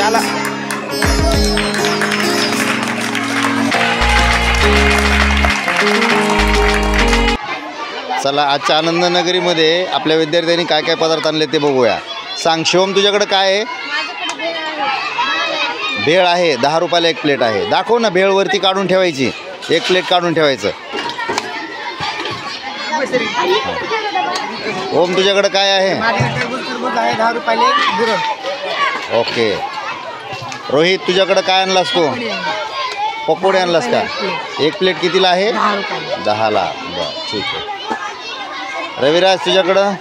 झाला. चला आजच्या आनंदनगरीमध्ये आपल्या विद्यार्थ्यांनी काय काय पदार्थ आणले ते बघूया. सांग शिवम, तुझ्याकडे काय आहे? भेळ आहे. 10 रुपयाला 1 प्लेट आहे. दाखव ना. भेळ वरती काढून ठेवायची, 1 प्लेट काढून ठेवायचं. ओम, तुझ्याकडे काय आहे? 10 रुपयाला 1 गुरं. ओके. रोहित, तुझ्याकडे काय आणलास तू? पकोडे आणलास का? 1 प्लेट कितीला आहे? 10ला. बरं, ठीक आहे. रविराज, तुझ्याकडं?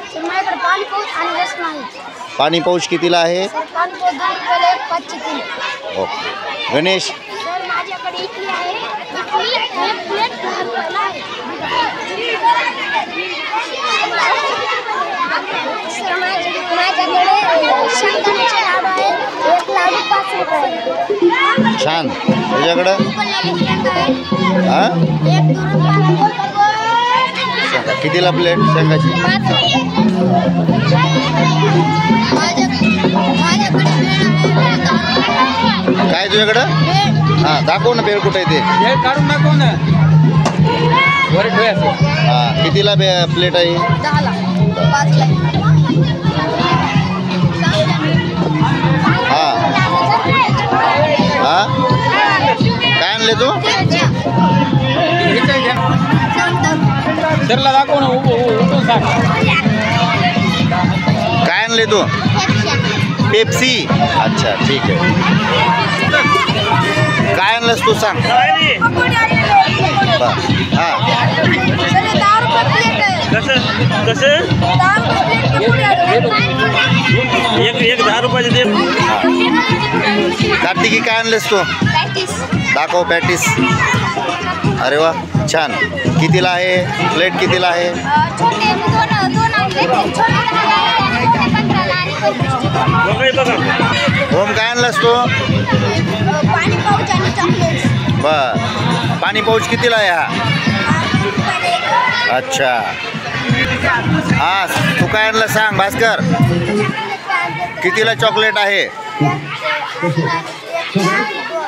पाणी पाऊच कितीला आहे? ओके. गणेश? छान. तुझ्याकडं? हां, कितीला प्लेट शेंगाची? काय तुझ्याकडं? हां, दाखव ना. भेळ कुठं आहे ते? भेळ काढून दाखव ना. वर ठेवायचं. हां, कितीला प्लेट आहे? 10ला. 5ला. हां हां, काय आणले तू? सरला दाखव ना. उठून सांग. काय आणले तू? पेप्सी. अच्छा, ठीक आहे. काय आणलंस तू सांग. हां, एक 10 रुपयाचे दे. कार्तिकी, काय आणलेस तू? दाखव. पॅटीस. अरे वा, छान. कितीला आहे प्लेट? कितीला आहे? ओम, काय आणलास तू? बर. पाणी पाऊच कितीला आहे हा? अच्छा. हां, तू काय आणलं सांग. भास्कर, कितीला चॉकलेट आहे?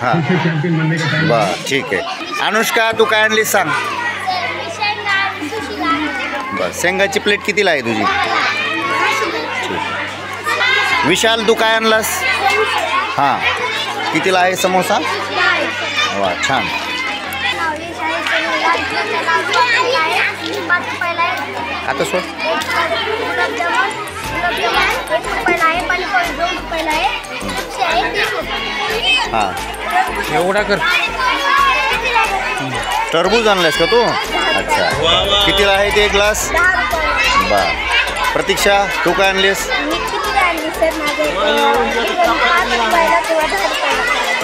हां, बर, ठीक आहे. अनुष्का, तू काय आणलीस सांग. बर. शेंगाची प्लेट कितीला आहे तुझी? विशाल, तू काय आणलास? हां, कितीला आहे समोसा? वा, छान. आता सोड. हां, एवढा कर. टरबूज आणलास का तू? अच्छा. कितीला आहे ते ग्लास? बर. प्रतीक्षा, तू काय आणलीस?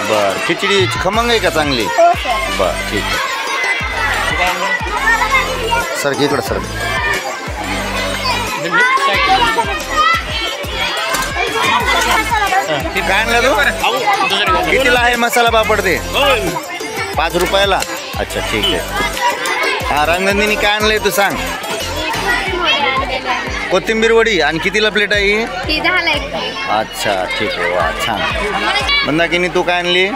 बर. खिचडी खमंग आहे का चांगली? बर, ठीक आहे. सर इकडं सर. काय आणलं तू? कितीला आहे मसाला पापड ते? 5 रुपयाला. अच्छा, ठीक आहे. हां, रंगनंदिनी, काय आणलंय तू सांग. कोथिंबीर वडी. आणि कितीला प्लेट आहे? अच्छा, ठीक आहे. वा, छान. मंदाकिनी, तू काय आणली?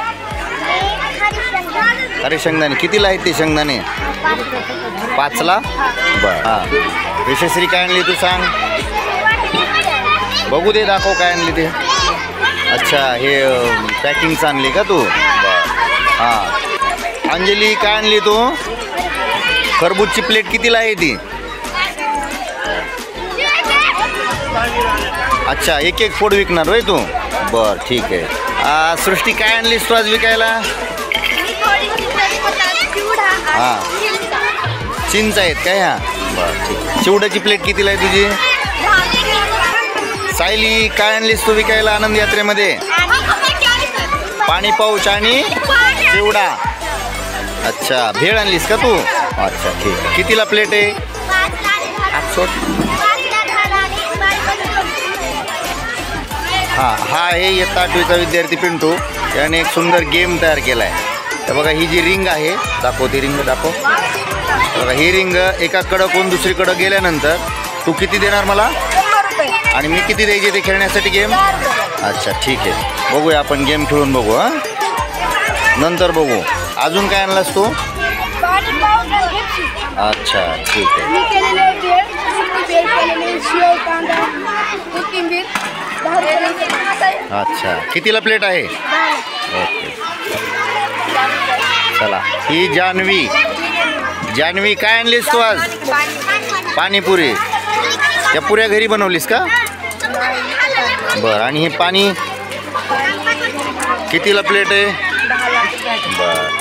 अरे शेंगदाणे. कितीला आहेत ते शेंगदाणे? 5ला. बर. हां, यशस्वी, काय आणली तू सांग. बघू दे, दाखव काय आणली ते. अच्छा, हे पॅकिंगचं आणली का तू? बर. हां, अंजली, काय आणली तू? खरबूजची प्लेट कितीला आहे ती? अच्छा, 1 फोड विकणार होय तू? बर, ठीक आहे. सृष्टी, काय आणलीस तू आज विकायला? हां, चिंच आहेत काय? हां, बरं, ठीक. चिवड्याची प्लेट कितीला आहे तुझी? सायली, काय आणलीस तू विकायला आनंद यात्रेमध्ये? पाणी पाऊच आणि चिवडा. अच्छा, भेळ आणलीस का तू? अच्छा, ठीक. कितीला प्लेट आहे? हां, हा आहे इयत्ता 8वीचा विद्यार्थी पिंटू. याने एक सुंदर गेम तयार केला आहे. तर बघा, ही जी रिंग आहे, दाखव ती रिंग, दाखव. बघा, ही रिंग एका कडकून दुसरीकडं गेल्यानंतर तू किती देणार मला? आणि मी किती द्यायचे ते खेळण्यासाठी गेम? अच्छा ठीक आहे, बघूया आपण गेम खेळून बघू. हां नंतर बघू. अजून काय आणलास तू? अच्छा ठीक आहे. मी केलेले बेळ, बेळ केलेले शेव, कांदा, कोथिंबीर, 10 रुपये. अच्छा कितीला प्लेट आहे? ओके चला. ही जान्हवी. जान्हवी काय आणलीस तू आज? पाणीपुरी. त्या पुऱ्या घरी बनवलीस का? बरं. आणि हे पाणी कितीला प्लेट आहे? बरं.